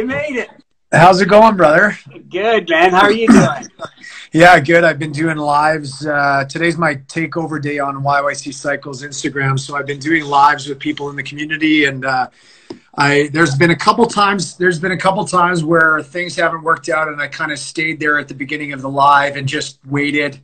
You made it. How's it going, brother? Good, man. How are you doing? Yeah, good. I've been doing lives. Today's my takeover day on YYC Cycles Instagram, so I've been doing lives with people in the community, and there's been a couple times where things haven't worked out, and I kind of stayed there at the beginning of the live and just waited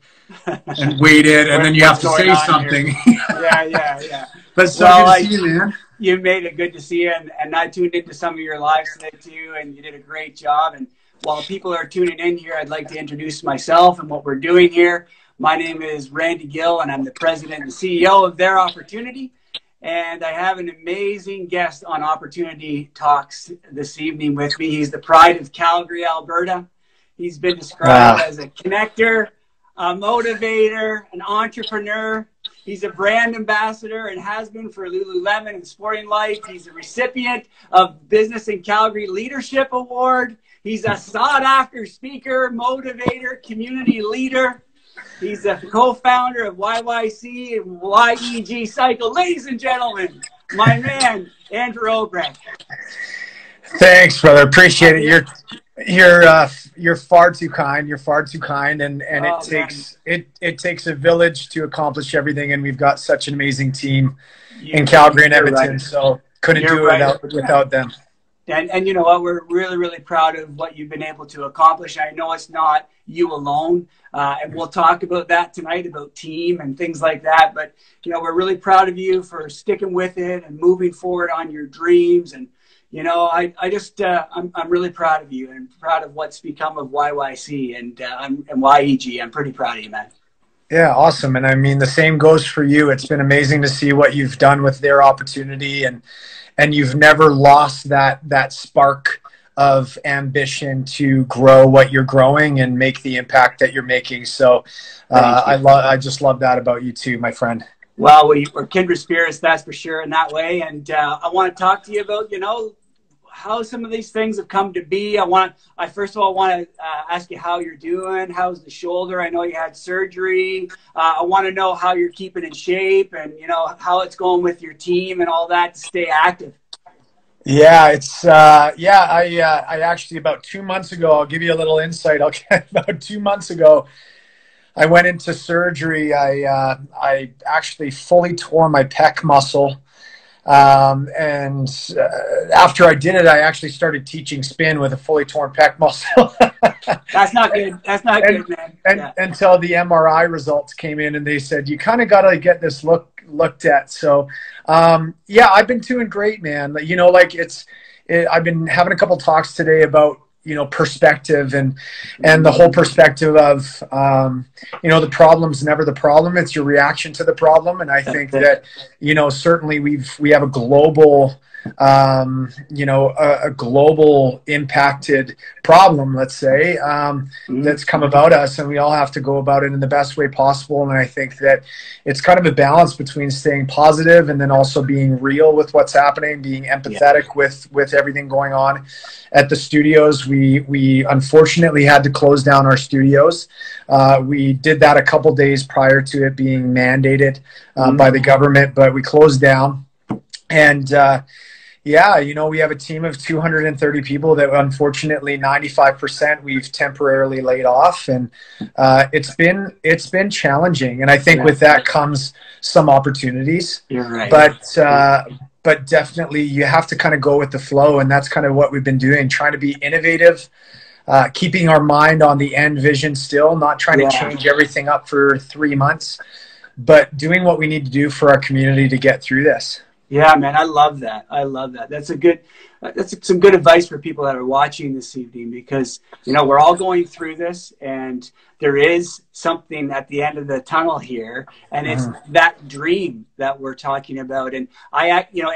and waited, and then you have to say something. Yeah. But it's so good to see you, man. You made it. Good to see you, and I tuned into some of your lives today too, and you did a great job. And while people are tuning in here, I'd like to introduce myself and what we're doing here. My name is Randy Gill, and I'm the president and CEO of Their Opportunity. And I have an amazing guest on Opportunity Talks this evening with me. He's the pride of Calgary, Alberta. He's been described as a connector, a motivator, an entrepreneur. He's a brand ambassador and has been for Lululemon and Sporting Life. He's a recipient of Business in Calgary Leadership Award. He's a sought-after speaker, motivator, community leader. He's a co-founder of YYC and YEG Cycle. Ladies and gentlemen, my man, Andrew Obrecht. Thanks, brother. Appreciate it. You're far too kind. You're far too kind, and it takes a village to accomplish everything, and we've got such an amazing team in Calgary and Edmonton, so couldn't do it without them. And you know what? We're really, really proud of what you've been able to accomplish. I know it's not you alone, and we'll talk about that tonight, about team and things like that. But, you know, we're really proud of you for sticking with it and moving forward on your dreams. And, you know, I'm really proud of you and proud of what's become of YYC and YEG. I'm pretty proud of you, man. Yeah, awesome. And I mean, the same goes for you. It's been amazing to see what you've done with Their Opportunity, and you've never lost that spark of ambition to grow what you're growing and make the impact that you're making. So I just love that about you too, my friend. Well, we're kindred spirits, that's for sure, in that way. And I want to talk to you about, you know, how some of these things have come to be. I first of all want to ask you how you're doing. How's the shoulder? I know you had surgery. I want to know how you're keeping in shape, and you know how it's going with your team and all that to stay active. Yeah, it's I actually about 2 months ago, I'll give you a little insight. About 2 months ago, I went into surgery. I actually fully tore my pec muscle. And after I did it, I actually started teaching spin with a fully torn pec muscle. That's not good. That's not good, man. Until the MRI results came in, and they said, you kind of got to get this looked at. So, yeah, I've been doing great, man. You know, like I've been having a couple talks today about, you know, perspective and the whole perspective of, you know, the problem's never the problem. It's your reaction to the problem. And I think that, you know, certainly we have a global, you know, a global impacted problem, let's say, that's come about us, and we all have to go about it in the best way possible. And I think that it's kind of a balance between staying positive and then also being real with what's happening, being empathetic with everything going on at the studios. We unfortunately had to close down our studios. We did that a couple days prior to it being mandated by the government, but we closed down. And yeah, you know, we have a team of 230 people that unfortunately 95% we've temporarily laid off, and it's been challenging. And I think with that comes some opportunities. You're right. But definitely you have to kind of go with the flow, and that's kind of what we've been doing, trying to be innovative, keeping our mind on the end vision still, not trying to change everything up for 3 months, but doing what we need to do for our community to get through this. Yeah, man, I love that. I love that. That's some good advice for people that are watching this evening, because, you know, we're all going through this, and there is something at the end of the tunnel here, and it's that dream that we're talking about. And you know,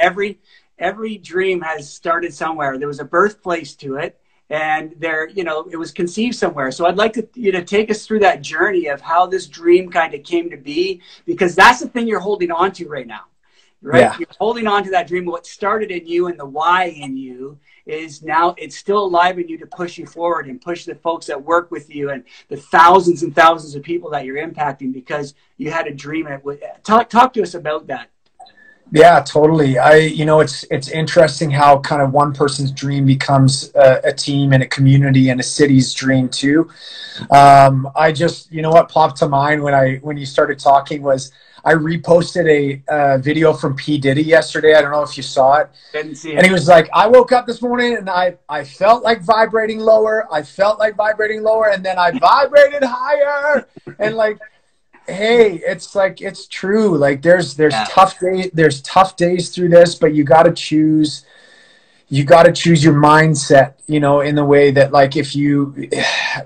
every dream has started somewhere. There was a birthplace to it, and you know, it was conceived somewhere. So I'd like you to take us through that journey of how this dream kind of came to be, because that's the thing you're holding on to right now. Right? Yeah. You're holding on to that dream. What started in you and the why in you is now it's still alive in you to push you forward and push the folks that work with you and the thousands and thousands of people that you're impacting, because you had a dream. Talk to us about that. Yeah, totally. It's interesting how kind of one person's dream becomes a team and a community and a city's dream too. What popped to mind when you started talking was I reposted a video from P. Diddy yesterday. I don't know if you saw it. Didn't see And it. he was like, I woke up this morning and I felt like vibrating lower. I felt like vibrating lower, and then I vibrated higher. And like, hey, it's like, it's true. Like Yeah. there's tough days through this, but you got to choose your mindset, in the way that, like,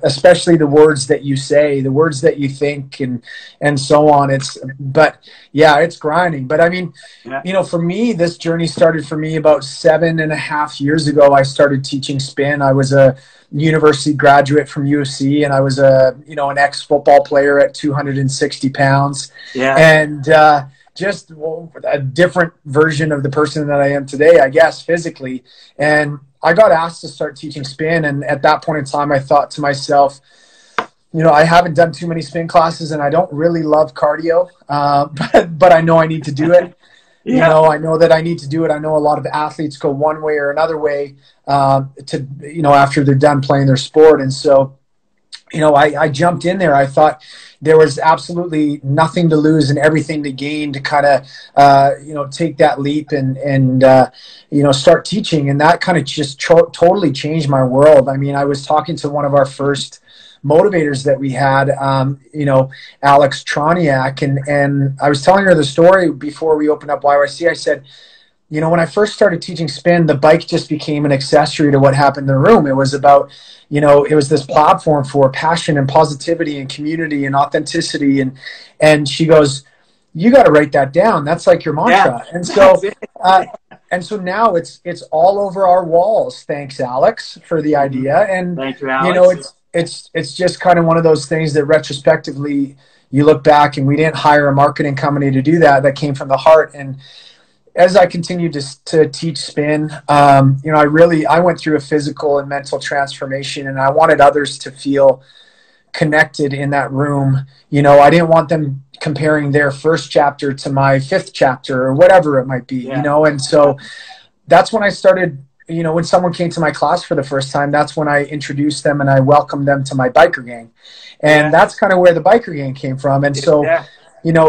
especially the words that you say, the words that you think, and so on. But yeah, it's grinding. But I mean, Yeah. for me, this journey started for me about 7.5 years ago. I started teaching spin. I was a university graduate from UC, and I was an ex-football player at 260 pounds. Yeah. And, just a different version of the person that I am today, I guess, physically. And I got asked to start teaching spin. And at that point in time, I thought to myself, I haven't done too many spin classes, and I don't really love cardio, but I know I need to do it. Yeah. I know that I need to do it. I know a lot of athletes go one way or another way after they're done playing their sport. And so, I jumped in there. I thought there was absolutely nothing to lose and everything to gain to kind of, take that leap and start teaching. And that kind of just totally changed my world. I mean, I was talking to one of our first motivators that we had, Alex Troniak, and I was telling her the story before we opened up YYC. I said, when I first started teaching spin, the bike just became an accessory to what happened in the room. It was about, it was this platform for passion and positivity and community and authenticity. And she goes, you got to write that down. That's like your mantra. Yeah. And so now it's all over our walls. Thanks, Alex, for the idea. And, thank you, Alex. it's just kind of one of those things that retrospectively you look back, and we didn't hire a marketing company to do that. That came from the heart. And as I continued to teach spin, I went through a physical and mental transformation, and I wanted others to feel connected in that room. I didn't want them comparing their first chapter to my fifth chapter or whatever it might be, and so that's when I started, when someone came to my class for the first time, that's when I introduced them and I welcomed them to my biker gang. And that's kind of where the biker gang came from. And so,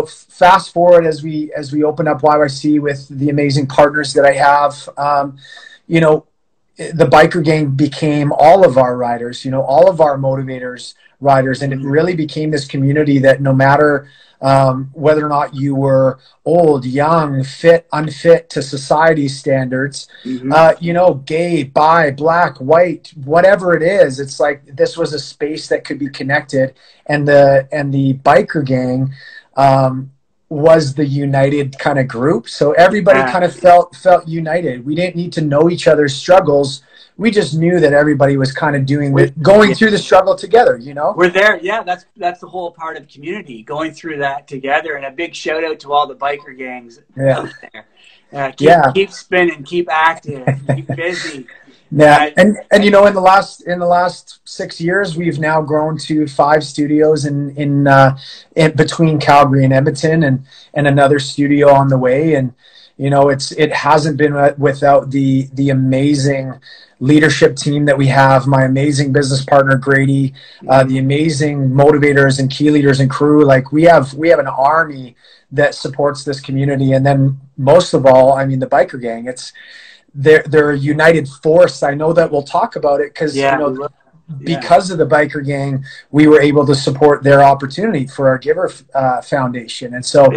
fast forward as we open up YYC with the amazing partners that I have, the biker gang became all of our riders, all of our motivators, riders. And it really became this community that no matter whether or not you were old, young, fit, unfit to society's standards, gay, bi, black, white, whatever it is, it's like this was a space that could be connected. And the biker gang was the united kind of group. So everybody kind of felt united. We didn't need to know each other's struggles. We just knew that everybody was kind of going through the struggle together, We're there. Yeah, that's the whole part of community, going through that together. And a big shout out to all the biker gangs out there. Keep spinning, keep active, keep busy. Yeah, and in the last 6 years, we've now grown to 5 studios in between Calgary and Edmonton, and another studio on the way. And it hasn't been without the amazing leadership team that we have, my amazing business partner Grady, the amazing motivators and key leaders and crew. Like we have an army that supports this community, and then most of all, I mean, the biker gang. They're a united force. I know that we'll talk about it because because of the biker gang, we were able to support their opportunity for our Giver Foundation, and so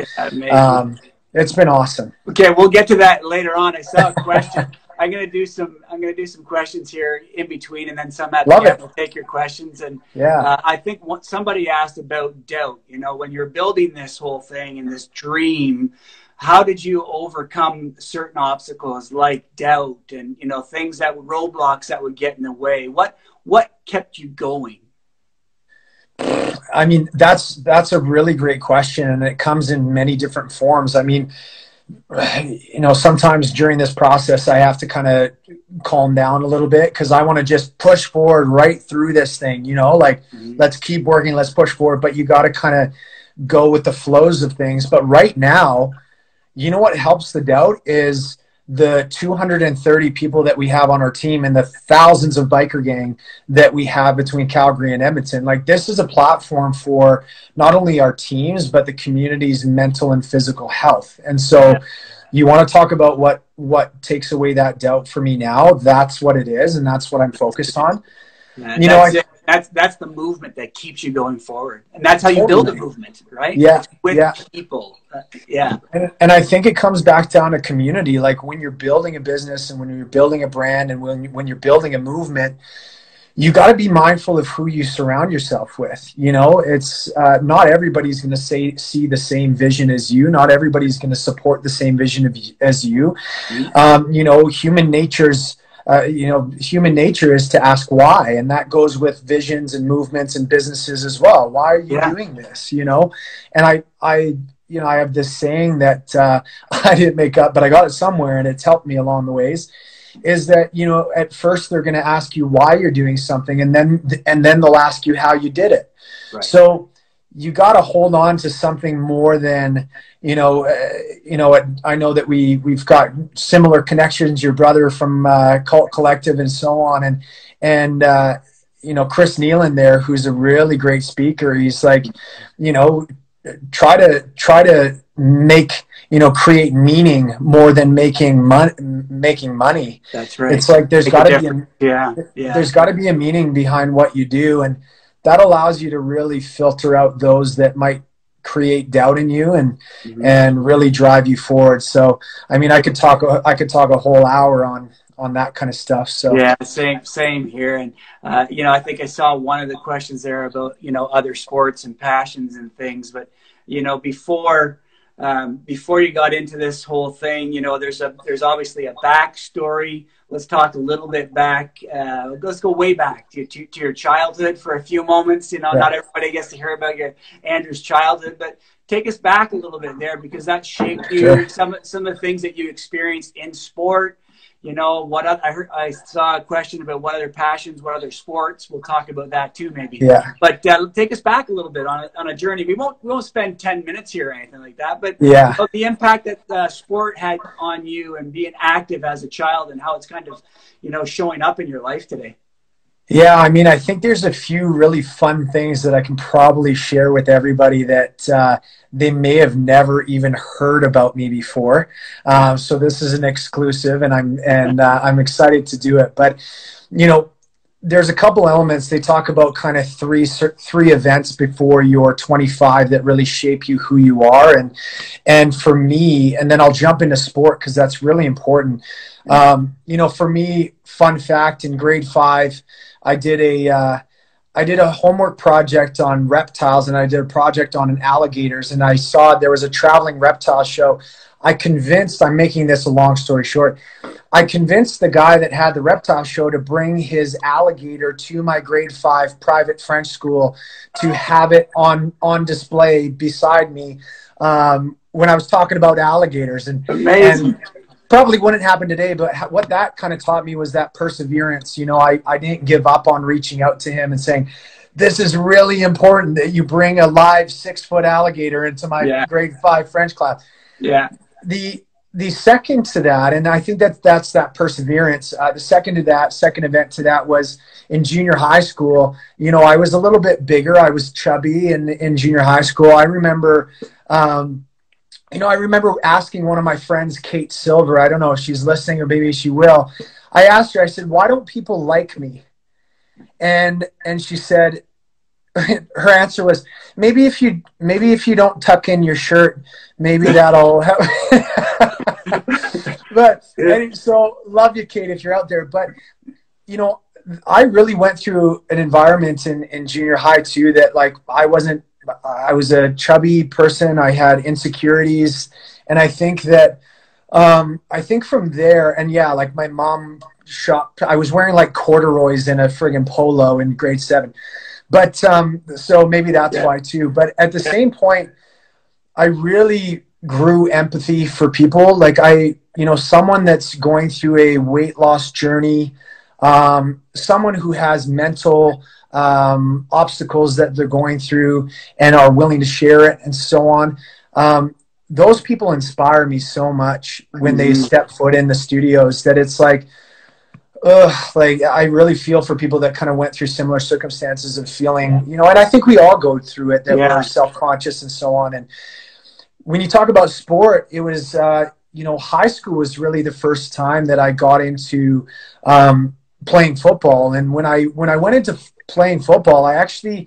it's been awesome. Okay, we'll get to that later on. I saw a question. I'm gonna do some questions here in between, and then some at the end. We'll take your questions. And I think somebody asked about doubt. When you're building this whole thing and this dream, how did you overcome certain obstacles like doubt and things roadblocks that would get in the way? What kept you going? I mean, that's a really great question, and it comes in many different forms. I mean, sometimes during this process, I have to kind of calm down a little bit because I want to just push forward right through this thing. Let's keep working, let's push forward. But you got to kind of go with the flows of things. But right now, you know what helps the doubt is the 230 people that we have on our team and the thousands of biker gang that we have between Calgary and Edmonton. Like, this is a platform for not only our teams, but the community's mental and physical health. And so you want to talk about what takes away that doubt for me now. That's what it is. And that's what I'm focused on. You know, that's the movement that keeps you going forward, and that's how you build a movement, right? Yeah, with people. And I think it comes back down to community. Like, when you're building a business and when you're building a brand and when you're building a movement, you got to be mindful of who you surround yourself with. You know, it's not everybody's going to see the same vision as you. Not everybody's going to support the same vision as you. You know, human nature is to ask why, and that goes with visions and movements and businesses as well. Why are you doing this? You know, and I have this saying that I didn't make up, but I got it somewhere, and it's helped me along the ways. Is that, you know, at first they're going to ask you why you're doing something, and then they'll ask you how you did it. Right. So you got to hold on to something more than, I know that we've got similar connections, your brother from Cult Collective and so on. And Chris Nealon there, who's a really great speaker. He's like, try to make, create meaning more than making money. That's right. It's like, there's got to be a meaning behind what you do. And that allows you to really filter out those that might create doubt in you and really drive you forward. So, I mean, I could talk a whole hour on that kind of stuff. So yeah, same here. And, I think I saw one of the questions there about, other sports and passions and things, but, before you got into this whole thing, there's obviously a backstory. Let's talk a little bit back. Let's go way back to your childhood for a few moments. Not everybody gets to hear about Andrew's childhood, but take us back a little bit there, because that shaped you. Sure. Some of the things that you experienced in sport. I saw a question about what other passions, what other sports. We'll talk about that too, maybe. Yeah. But take us back a little bit on a journey. We won't spend 10 minutes here or anything like that. But the impact that sport had on you and being active as a child, and how it's kind of showing up in your life today. Yeah, I mean, I think there's a few really fun things that I can probably share with everybody that they may have never even heard about me before. So this is an exclusive, and I'm excited to do it. But there's a couple elements. They talk about kind of three events before you're 25 that really shape you who you are, and for me, and then I'll jump into sport because that's really important. For me, fun fact: in grade 5. I did a homework project on reptiles, and I did a project on alligators, and I saw there was a traveling reptile show. I'm making this a long story short, I convinced the guy that had the reptile show to bring his alligator to my grade 5 private French school to have it on display beside me when I was talking about alligators. Amazing. And probably wouldn't happen today, but what that kind of taught me was that perseverance. I didn't give up on reaching out to him and saying, this is really important that you bring a live 6-foot alligator into my grade 5 French class. Yeah. The second to that, and I think that's that perseverance. The second event to that was in junior high school. I was a little bit bigger. I was chubby in junior high school. I remember, I remember asking one of my friends, Kate Silver, I don't know if she's listening or maybe she will. I asked her, I said, why don't people like me? And she said, her answer was, maybe if you don't tuck in your shirt, maybe that'll help. But so love you, Kate, if you're out there. But, I really went through an environment in junior high too, that like, I was a chubby person. I had insecurities. And I think that, from there, and like my mom I was wearing like corduroys in a friggin' polo in grade 7. But, so maybe that's why too. But at the same point, I really grew empathy for people. Like someone that's going through a weight loss journey, someone who has mental obstacles that they're going through and are willing to share it and so on. those people inspire me so much when they step foot in the studios, that it's like, like I really feel for people that kind of went through similar circumstances of feeling, you know, and I think we all go through it, that we're self-conscious and so on. And when you talk about sport, it was, you know, high school was really the first time that I got into playing football. And when I went into playing football, I actually,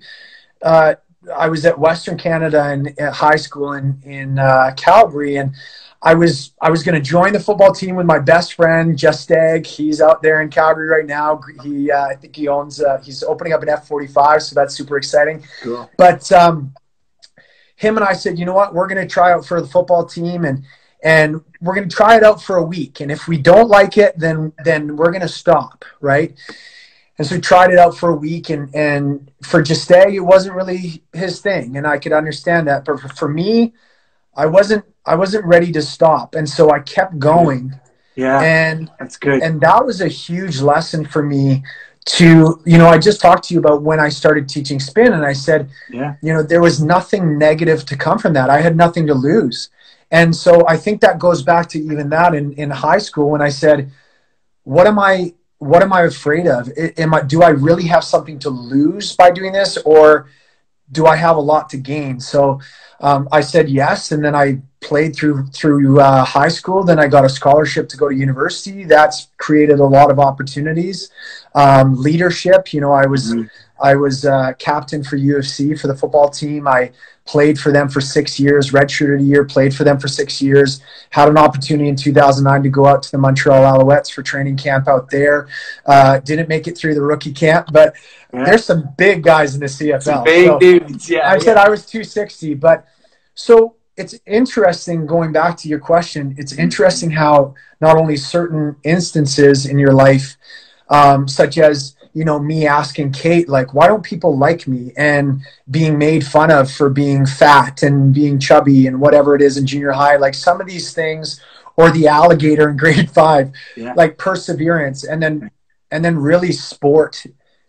I was at Western Canada and at high school in Calgary, and I was going to join the football team with my best friend, Justag. He's out there in Calgary right now. He, I think he owns, he's opening up an F-45, so that's super exciting. Cool. But him and I said, you know what, we're going to try out for the football team, and we're going to try it out for a week. And if we don't like it, then we're going to stop, right? And so we tried it out for a week, and for Justag, it wasn't really his thing, and I could understand that. But for me, I wasn't ready to stop, and so I kept going. Yeah, and that's good. And that was a huge lesson for me. To, you know, I just talked to you about when I started teaching spin, and I said, you know, there was nothing negative to come from that. I had nothing to lose. And so I think that goes back to even that in high school, when I said, what am I afraid of? Do I really have something to lose by doing this, or do I have a lot to gain? So I said yes, and then I played through high school. Then I got a scholarship to go to university. That's created a lot of opportunities. Leadership, you know, I was captain for UFC for the football team. I played for them for 6 years, redshirted a year, played for them for 6 years, had an opportunity in 2009 to go out to the Montreal Alouettes for training camp out there. Didn't make it through the rookie camp, but there's some big guys in the CFL. Some big dudes, I said I was 260, but so it's interesting, going back to your question, it's interesting how not only certain instances in your life, such as, you know, me asking Kate, like, why don't people like me, and being made fun of for being fat and being chubby and whatever it is in junior high, like some of these things, or the alligator in grade 5, like perseverance, and then really sport,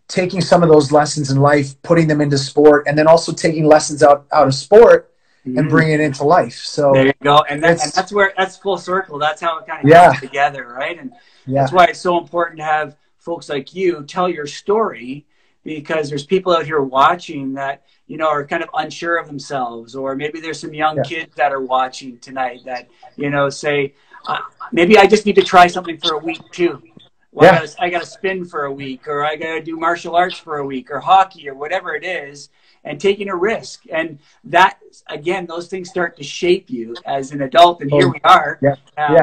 taking some of those lessons in life, putting them into sport, and then also taking lessons out of sport and bringing it into life. So there you go. And that's full circle. That's how it kind of comes together, right? And that's why it's so important to have folks like you tell your story, because there's people out here watching that, you know, are kind of unsure of themselves, or maybe there's some young kids that are watching tonight that, you know, say, maybe I just need to try something for a week too. Well, I got to spin for a week, or I got to do martial arts for a week, or hockey, or whatever it is, and taking a risk. And that, again, those things start to shape you as an adult. And here we are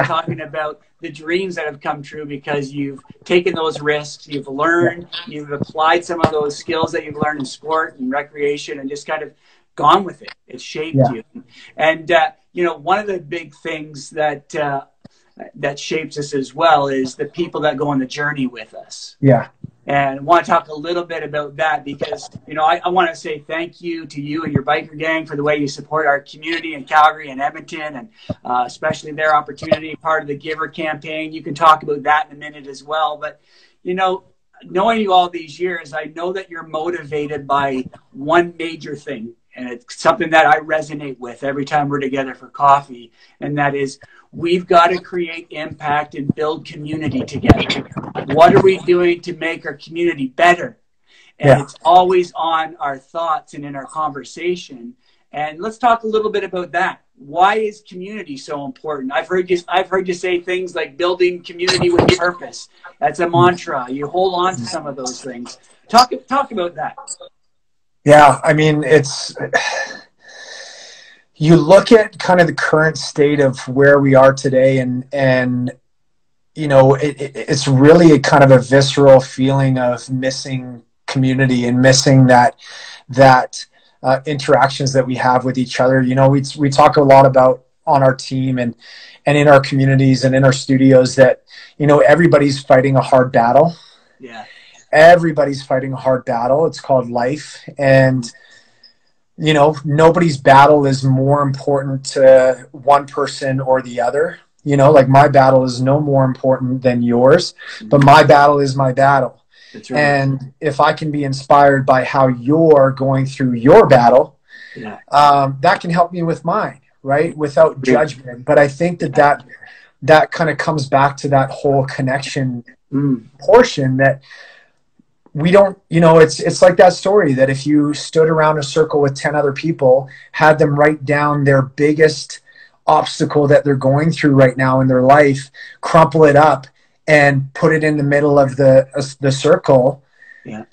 talking about the dreams that have come true because you've taken those risks, you've learned, you've applied some of those skills that you've learned in sport and recreation, and just kind of gone with it. It shaped you. And, you know, one of the big things that that shapes us as well is the people that go on the journey with us. Yeah. And I want to talk a little bit about that, because, you know, I want to say thank you to you and your biker gang for the way you support our community in Calgary and Edmonton, and especially their opportunity, part of the Giver campaign. You can talk about that in a minute as well. But, you know, knowing you all these years, I know that you're motivated by one major thing, and it's something that I resonate with every time we're together for coffee, and that is, we've got to create impact and build community together. What are we doing to make our community better? And it's always on our thoughts and in our conversation. And let's talk a little bit about that. Why is community so important? I've heard you say things like building community with purpose. That's a mantra. You hold on to some of those things. Talk about that. Yeah, I mean, you look at kind of the current state of where we are today, and you know, it's really a kind of a visceral feeling of missing community and missing that interactions that we have with each other. You know, we talk a lot about on our team and in our communities and in our studios that, you know, everybody's fighting a hard battle. Yeah. Everybody's fighting a hard battle. It's called life. And, you know, nobody's battle is more important to one person or the other. You know, like my battle is no more important than yours, but my battle is my battle. That's right. And if I can be inspired by how you're going through your battle, that can help me with mine. right? Without judgment. But I think that kind of comes back to that whole connection portion that we don't, it's like that story that if you stood around a circle with 10 other people, had them write down their biggest obstacle that they're going through right now in their life, crumple it up and put it in the middle of the circle. Yeah.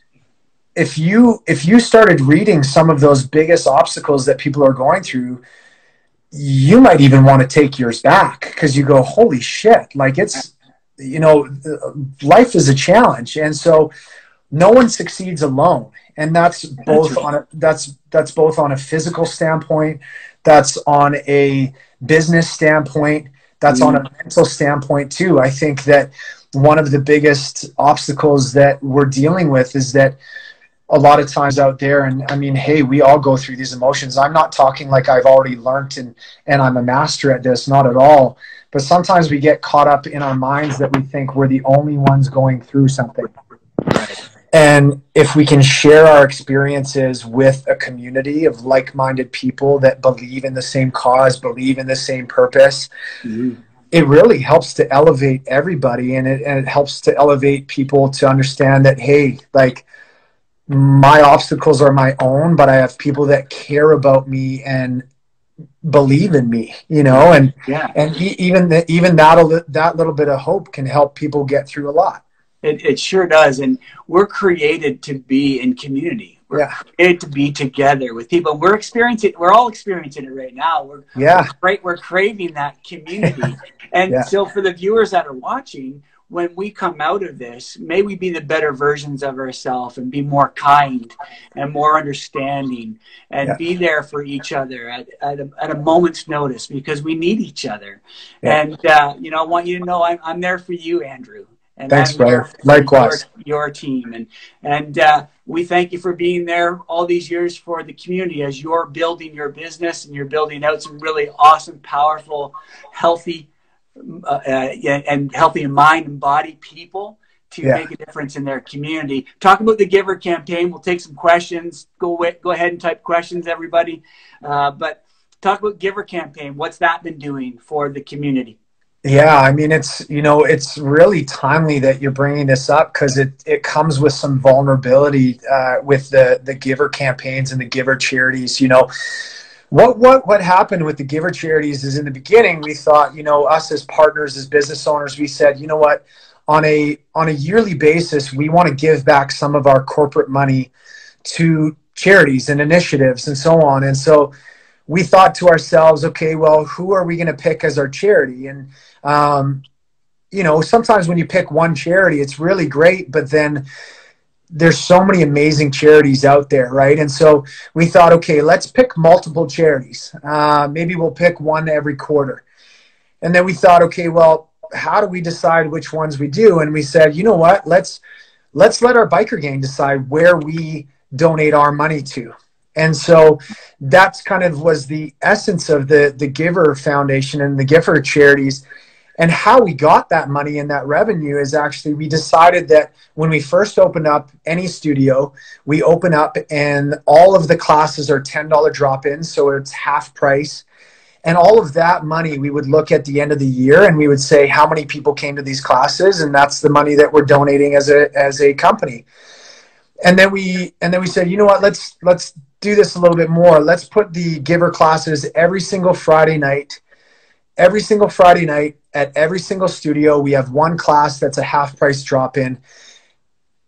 If you started reading some of those biggest obstacles that people are going through, you might even want to take yours back because you go, holy shit, like it's, life is a challenge. And so no one succeeds alone. And that's both that's both on a physical standpoint, that's on a business standpoint, that's on a mental standpoint too. I think that one of the biggest obstacles that we're dealing with is that a lot of times out there, and I mean, hey, we all go through these emotions. I'm not talking like I've already learned and I'm a master at this, not at all. But sometimes we get caught up in our minds that we think we're the only ones going through something. And if we can share our experiences with a community of like-minded people that believe in the same cause, believe in the same purpose, it really helps to elevate everybody. And it helps to elevate people to understand that, hey, like, my obstacles are my own, but I have people that care about me and believe in me, and even that little bit of hope can help people get through a lot. It sure does. And we're created to be in community. We're created to be together with people. We're all experiencing it right now. We're craving that community. And so for the viewers that are watching, when we come out of this, may we be the better versions of ourselves and be more kind and more understanding and be there for each other at a moment's notice, because we need each other. And, I want you to know I'm there for you, Andrew. And thanks, brother. Likewise. Your team. And we thank you for being there all these years for the community as you're building your business and you're building out some really awesome, powerful, healthy, and healthy in mind and body people to make a difference in their community. Talk about the Giver campaign. We'll take some questions. Go ahead and type questions, everybody. But talk about Giver campaign. What's that been doing for the community? Yeah, I mean, it's really timely that you're bringing this up because it comes with some vulnerability with the Giver campaigns and the Giver charities. What happened with the Giver charities is in the beginning, we thought, us as partners, as business owners, we said, you know what, on a yearly basis, we want to give back some of our corporate money to charities and initiatives and so on. And so we thought to ourselves, okay, well, who are we going to pick as our charity? And, sometimes when you pick one charity, it's really great, but then there's so many amazing charities out there, right? And so we thought, okay, let's pick multiple charities. Maybe we'll pick one every quarter. And then we thought, okay, well, how do we decide which ones we do? And we said, you know what, let's let our biker gang decide where we donate our money to. And so that's kind of was the essence of the Giver Foundation and the Giver charities. And how we got that money and that revenue is actually, we decided that when we first opened up any studio, we open up and all of the classes are $10 drop-ins, so it's half price. And all of that money, we would look at the end of the year and we would say how many people came to these classes, and that's the money that we're donating as a company. And then we said, you know what, let's do this a little bit more. Let's put the Giver classes every single Friday night. Every single Friday night at every single studio, we have one class that's a half price drop-in.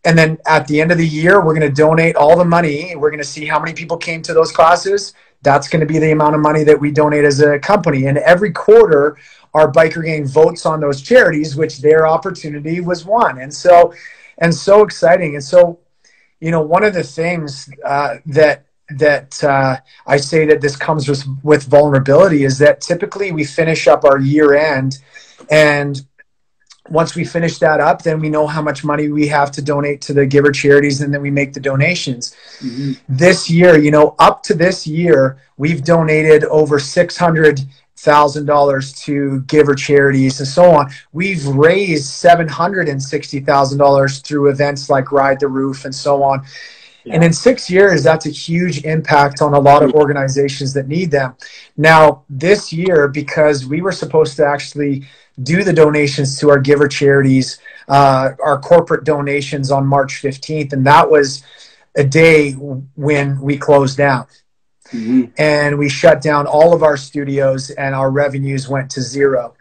And then at the end of the year, we're going to donate all the money. We're going to see how many people came to those classes. That's going to be the amount of money that we donate as a company. And every quarter, our biker gang votes on those charities, which their opportunity was one. And so exciting. And so, one of the things that I say that this comes with vulnerability is that typically we finish up our year end, and once we finish that up, then we know how much money we have to donate to the Giver charities, and then we make the donations. Mm-hmm. This year, up to this year, we've donated over $600,000 to Giver charities and so on. We've raised $760,000 through events like Ride the Roof and so on. And in 6 years, that's a huge impact on a lot of organizations that need them. Now, this year, because we were supposed to actually do the donations to our giver charities, our corporate donations on March 15th, and that was a day when we closed down. And we shut down all of our studios and our revenues went to zero.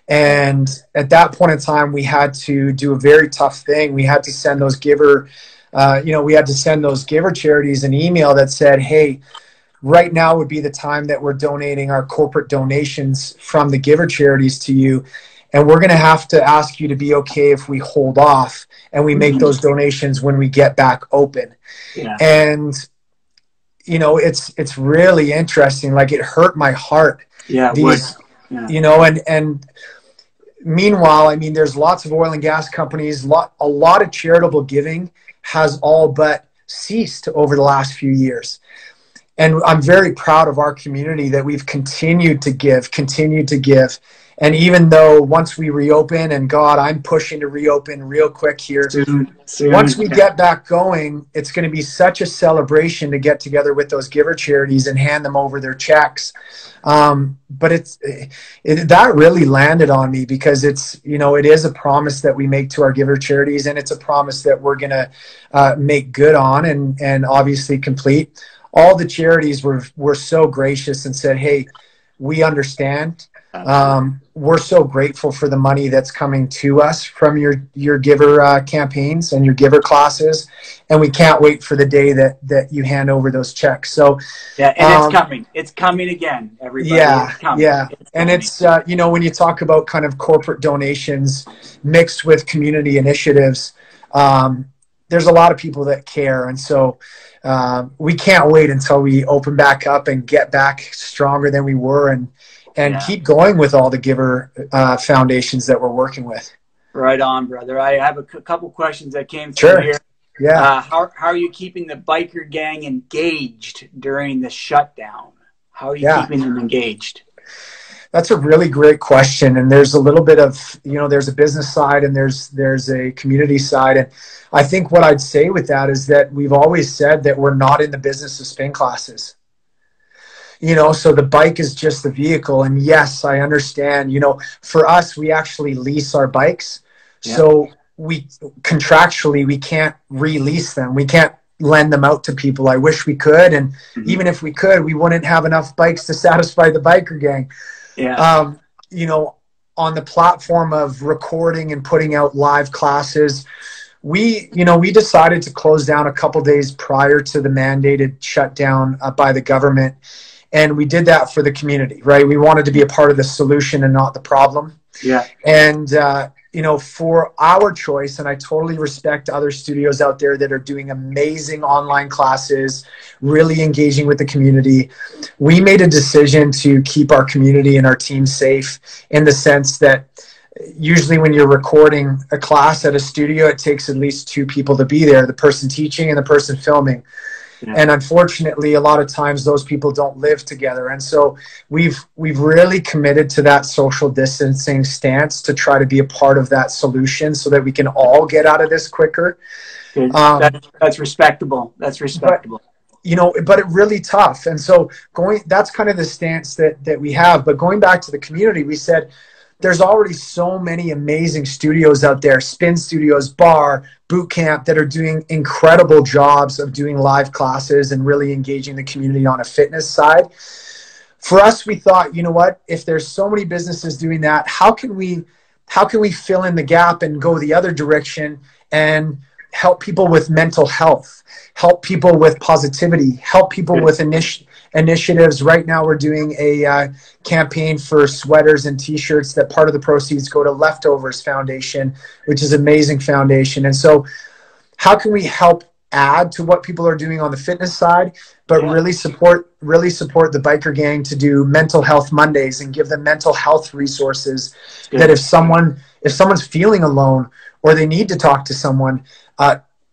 And at that point in time, we had to do a very tough thing. We had to send those giver charities an email that said, hey, right now would be the time that we're donating our corporate donations from the giver charities to you. And we're going to have to ask you to be okay if we hold off and we make those donations when we get back open. And, you know, it's really interesting. Like, it hurt my heart. You know, and meanwhile, I mean, there's lots of oil and gas companies, a lot of charitable giving has all but ceased over the last few years. And I'm very proud of our community that we've continued to give. And even though once we reopen, and God, I'm pushing to reopen real quick here. Once we get back going, it's going to be such a celebration to get together with those giver charities and hand them over their checks. But that really landed on me because it's, you know, it is a promise that we make to our giver charities, and it's a promise that we're going to make good on and obviously complete. All the charities were so gracious and said, hey, we understand. We're so grateful for the money that's coming to us from your giver campaigns and your giver classes, and we can't wait for the day that you hand over those checks. So and it's coming again, everybody. And it's you know, when you talk about kind of corporate donations mixed with community initiatives, there's a lot of people that care, and so we can't wait until we open back up and get back stronger than we were, and keep going with all the giver foundations that we're working with. Right on, brother. I have a couple questions that came through here. How are you keeping the biker gang engaged during the shutdown? How are you keeping them engaged? That's a really great question. And there's a little bit of, you know, there's a business side and there's a community side. And I think what I'd say with that is that we've always said that we're not in the business of spin classes. You know, so the bike is just the vehicle. And yes, I understand, you know, for us, we actually lease our bikes. So we contractually, we can't release them. We can't lend them out to people. I wish we could. And even if we could, we wouldn't have enough bikes to satisfy the biker gang. You know, on the platform of recording and putting out live classes, we decided to close down a couple days prior to the mandated shutdown by the government. And we did that for the community, right? We wanted to be a part of the solution and not the problem. And, you know, for our choice, and I totally respect other studios out there that are doing amazing online classes, really engaging with the community. We made a decision to keep our community and our team safe in the sense that usually when you're recording a class at a studio, it takes at least two people to be there, the person teaching and the person filming. And unfortunately, a lot of times those people don't live together. And so we've really committed to that social distancing stance to try to be a part of that solution so that we can all get out of this quicker. That's respectable. That's respectable. But, you know, but it really tough. And so that's kind of the stance that we have. But going back to the community, we said, there's already so many amazing studios out there, spin studios, bar, boot camp, that are doing incredible jobs of doing live classes and really engaging the community on a fitness side. For us, we thought, you know what, if there's so many businesses doing that, how can we fill in the gap and go the other direction and help people with mental health, help people with positivity, help people with initiatives. Right now we're doing a campaign for sweaters and t-shirts that part of the proceeds go to Leftovers Foundation, which is an amazing foundation. And so how can we help add to what people are doing on the fitness side, but really support the biker gang to do mental health Mondays and give them mental health resources that if someone's feeling alone or they need to talk to someone,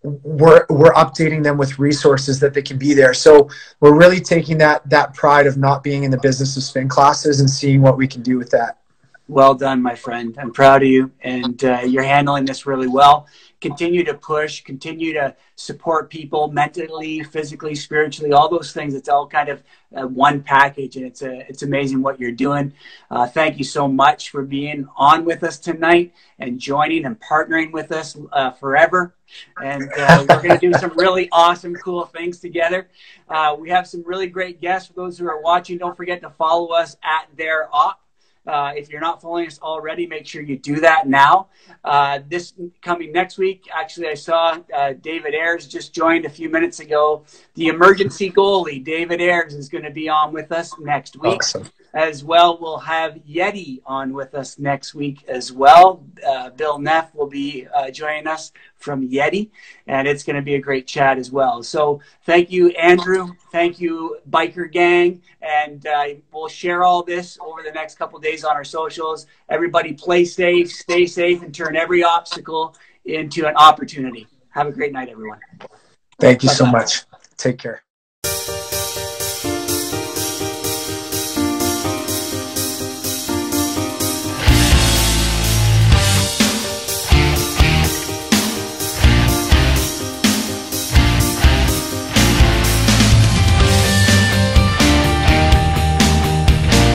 we're updating them with resources that they can be there. So we're really taking that pride of not being in the business of spin classes and seeing what we can do with that. Well done, my friend. I'm proud of you, and you're handling this really well. continue to push, continue to support people mentally, physically, spiritually, all those things. It's all kind of one package, and it's amazing what you're doing. Thank you so much for being on with us tonight and joining and partnering with us forever. And we're going to do some really awesome, cool things together. We have some really great guests. For those who are watching, don't forget to follow us at Their Op. If you're not following us already, make sure you do that now. This coming next week, actually, I saw David Ayers just joined a few minutes ago. The emergency goalie, David Ayers, is going to be on with us next week. Awesome. As well, we'll have Yeti on with us next week as well. Bill Neff will be joining us from Yeti, and it's going to be a great chat as well. So thank you, Andrew. Thank you, Biker Gang. And we'll share all this over the next couple of days on our socials. Everybody play safe, stay safe, and turn every obstacle into an opportunity. Have a great night, everyone. Thank you so much. Take care.